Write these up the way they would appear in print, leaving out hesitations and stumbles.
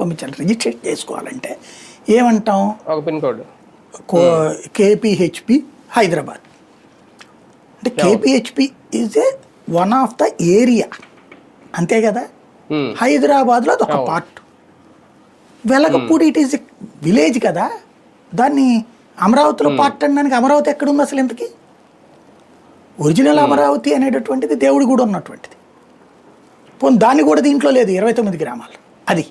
పంపించాలి. రిజిస్ట్రేషన్ చేసుకోవాలంటే ఏమంటాం, ఒక పిన్ కోడ్ కేపీహెచ్పి హైదరాబాద్ అంటే KPHP is a one of the area, అంతే కదా. హైదరాబాద్లో అదొక part. Velagapudi it is village కదా, దాన్ని అమరావతిలో పార్ట్ అనడానికి అమరావతి ఎక్కడుంది అసలు ఇంతకీ? ఒరిజినల్ అమరావతి అనేటటువంటిది దేవుడి కూడా ఉన్నటువంటిది. పోనీ దాన్ని కూడా దీంట్లో లేదు, 29 గ్రామాలు. అది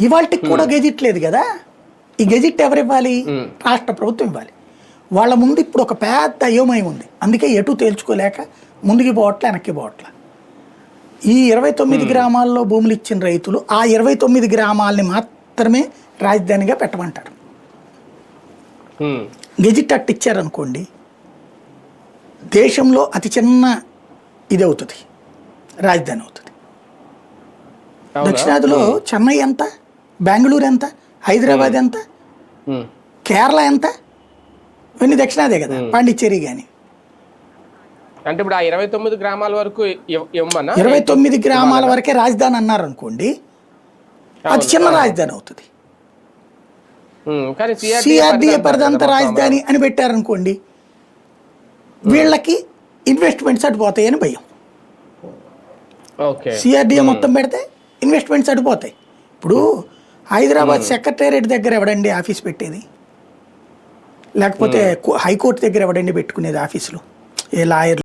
ఇవాళకి కూడా గెజిట్ లేదు కదా. ఈ గెజిట్ ఎవరు ఇవ్వాలి? రాష్ట్ర ప్రభుత్వం ఇవ్వాలి. వాళ్ళ ముందు ఇప్పుడు ఒక పెద్ద అయోమయం ఉంది. అందుకే ఎటు తేల్చుకోలేక ముందుకి పోవట్లే, వెనక్కి పోవట్లే. ఈ 29 గ్రామాల్లో భూములు ఇచ్చిన రైతులు ఆ 29 గ్రామాలని మాత్రమే రాజధానిగా పెట్టమంటారు. గెజిట్ అట్టు ఇచ్చారనుకోండి, దేశంలో అతి చిన్న ఇది అవుతుంది, రాజధాని అవుతుంది. దక్షిణాదిలో చెన్నై ఎంత, బెంగళూరు ఎంత, హైదరాబాద్ ఎంత, కేరళ ఎంత, ఇవన్నీ దక్షిణాదే కదా. పాండిచ్చేరి కానీ అంటే ఇప్పుడు ఆ 29 గ్రామాల వరకు 29 గ్రామాల వరకే రాజధాని అన్నారు అనుకోండి, అది చిన్న రాజధాని అవుతుంది. సిఆర్డిఏ పరిదంత రాజధాని అని పెట్టారనుకోండి, వీళ్ళకి ఇన్వెస్ట్మెంట్స్ అటుపోతాయి అని భయం. సిఆర్డిఏ మొత్తం పెడితే ఇన్వెస్ట్మెంట్స్ అటుపోతాయి. ఇప్పుడు హైదరాబాద్ సెక్రటేరియట్ దగ్గర ఎవడండి ఆఫీస్ పెట్టేది? లేకపోతే హైకోర్టు దగ్గర ఎవడండి పెట్టుకునేది ఆఫీసులు? ఏ లాయర్